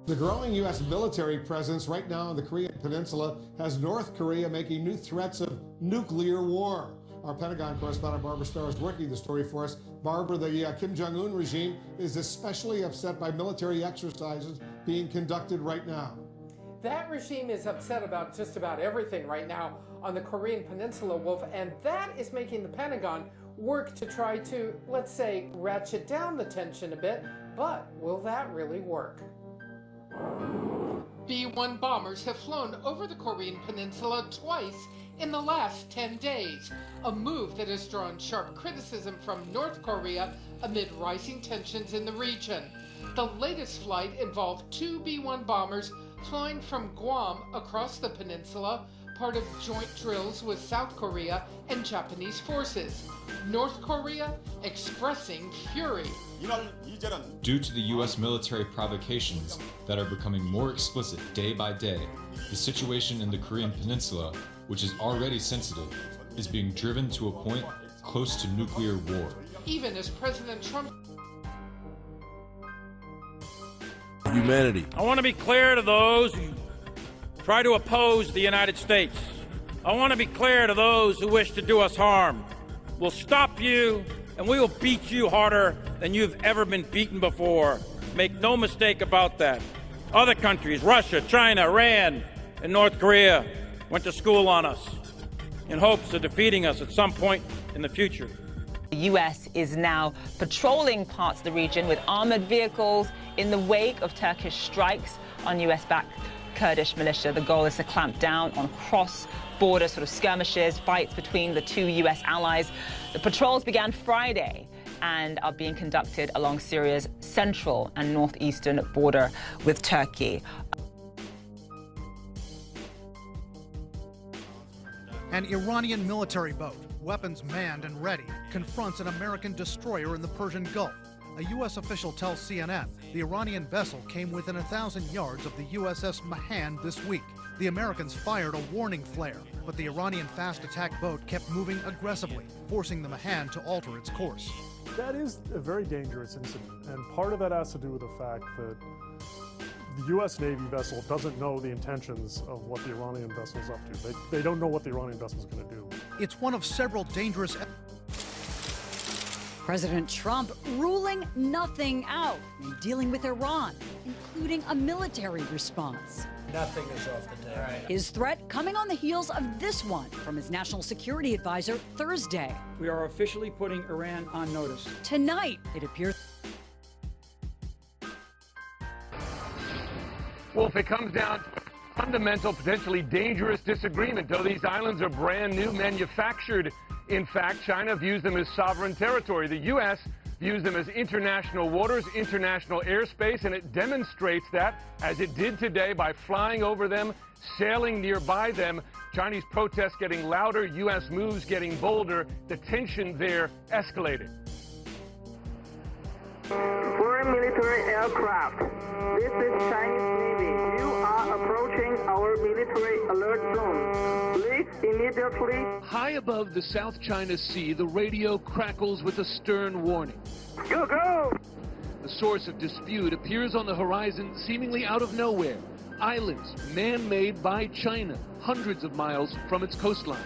The growing U.S. military presence right now in the Korean Peninsula has North Korea making new threats of nuclear war. Our Pentagon correspondent Barbara Starr is working the story for us. Barbara, the Kim Jong-un regime is especially upset by military exercises being conducted right now. That regime is upset about just about everything right now on the Korean Peninsula, Wolf, and that is making the Pentagon work to try to, let's say, ratchet down the tension a bit. But will that really work? B-1 bombers have flown over the Korean Peninsula twice in the last 10 days, a move that has drawn sharp criticism from North Korea amid rising tensions in the region. The latest flight involved 2 B-1 bombers flying from Guam across the peninsula, part of joint drills with South Korea and Japanese forces. North Korea expressing fury. Due to the U.S. military provocations that are becoming more explicit day by day, the situation in the Korean Peninsula, which is already sensitive, is being driven to a point close to nuclear war. Even as President Trump... Humanity. I want to be clear to those who try to oppose the United States. I want to be clear to those who wish to do us harm. We'll stop you, and we will beat you harder than you've ever been beaten before. Make no mistake about that. Other countries, Russia, China, Iran, and North Korea, went to school on us in hopes of defeating us at some point in the future. The U.S. is now patrolling parts of the region with armored vehicles in the wake of Turkish strikes on U.S.-backed Kurdish militia. The goal is to clamp down on cross-border sort of skirmishes, fights between the two U.S. allies. The patrols began Friday and are being conducted along Syria's central and northeastern border with Turkey. An Iranian military boat, weapons manned and ready, confronts an American destroyer in the Persian Gulf. A U.S. official tells CNN the Iranian vessel came within 1,000 yards of the USS Mahan this week. The Americans fired a warning flare, but the Iranian fast attack boat kept moving aggressively, forcing the Mahan to alter its course. That is a very dangerous incident, and part of that has to do with the fact that the U.S. Navy vessel doesn't know the intentions of what the Iranian vessel is up to. They don't know what the Iranian vessel is going to do. It's one of several dangerous... President Trump ruling nothing out in dealing with Iran, including a military response. Nothing is off the table. His threat coming on the heels of this one from his national security advisor Thursday. We are officially putting Iran on notice. Tonight, it appears... Wolf, it comes down to a fundamental, potentially dangerous disagreement. Though these islands are brand new, manufactured, in fact, China views them as sovereign territory. The U.S. views them as international waters, international airspace, and it demonstrates that, as it did today, by flying over them, sailing nearby them. Chinese protests getting louder, U.S. moves getting bolder, the tension there escalating. Foreign military aircraft. This is Chinese Navy. You are approaching our military alert zone. Please immediately... High above the South China Sea, the radio crackles with a stern warning. Go, go! The source of dispute appears on the horizon seemingly out of nowhere. Islands man-made by China, hundreds of miles from its coastline.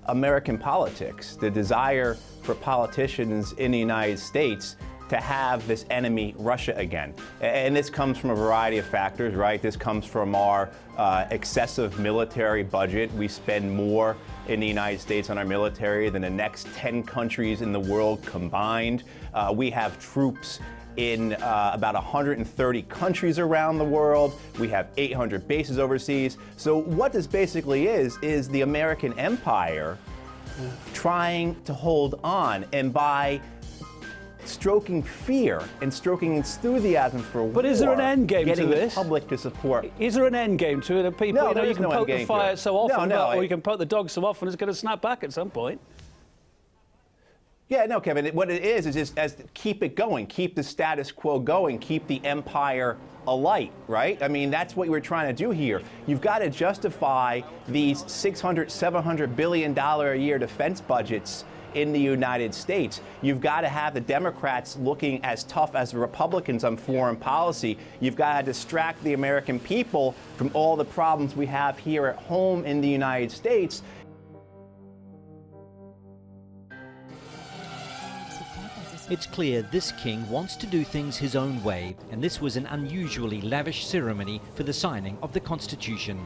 American politics, the desire for politicians in the United States to have this enemy, Russia, again. And this comes from a variety of factors, right? This comes from our excessive military budget. We spend more in the United States on our military than the next 10 countries in the world combined. We have troops in about 130 countries around the world. We have 800 bases overseas. So what this basically is the American empire trying to hold on, and by stroking fear and stroking enthusiasm for war. But is there an end game to this? Getting the public to support. Is there an end game to it? The people, no, you can poke the fire so often, or you can poke the dog so often, it's going to snap back at some point. Yeah, no, Kevin, what it is just as keep it going, keep the status quo going, keep the empire alight, right? I mean, that's what we're trying to do here. You've got to justify these $600, $700 billion a year defense budgets in the United States. You've got to have the Democrats looking as tough as the Republicans on foreign policy. You've got to distract the American people from all the problems we have here at home in the United States. It's clear this king wants to do things his own way, and this was an unusually lavish ceremony for the signing of the Constitution.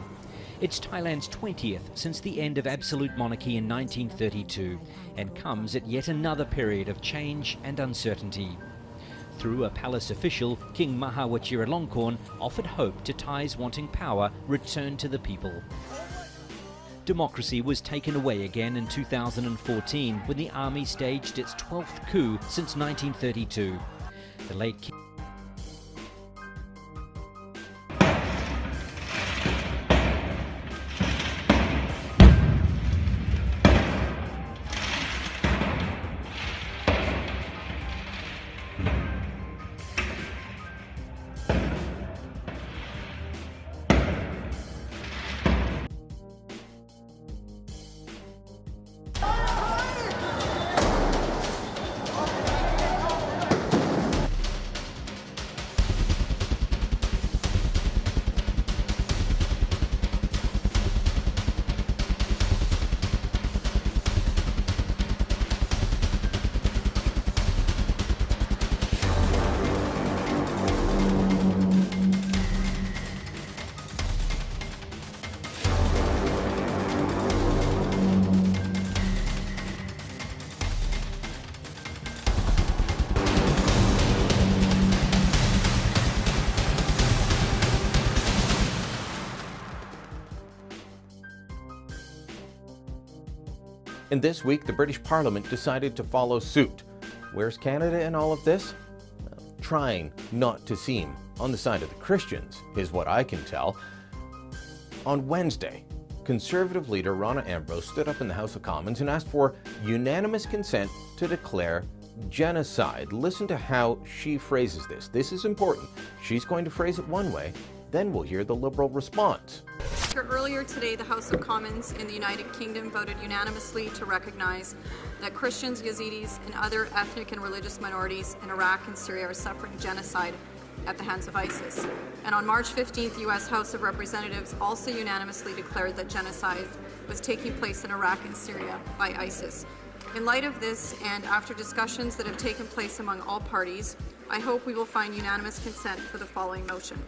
It's Thailand's 20th since the end of absolute monarchy in 1932, and comes at yet another period of change and uncertainty. Through a palace official, King Maha Vajiralongkorn offered hope to Thais wanting power returned to the people. Democracy was taken away again in 2014 when the army staged its 12th coup since 1932. The late king And this week, the British Parliament decided to follow suit. Where's Canada in all of this? Well, trying not to seem on the side of the Christians, is what I can tell. On Wednesday, Conservative leader Rona Ambrose stood up in the House of Commons and asked for unanimous consent to declare genocide. Listen to how she phrases this. This is important. She's going to phrase it one way, then we'll hear the Liberal response. Earlier today, the House of Commons in the United Kingdom voted unanimously to recognize that Christians, Yazidis, and other ethnic and religious minorities in Iraq and Syria are suffering genocide at the hands of ISIS. And on March 15th, the U.S. House of Representatives also unanimously declared that genocide was taking place in Iraq and Syria by ISIS. In light of this, and after discussions that have taken place among all parties, I hope we will find unanimous consent for the following motion.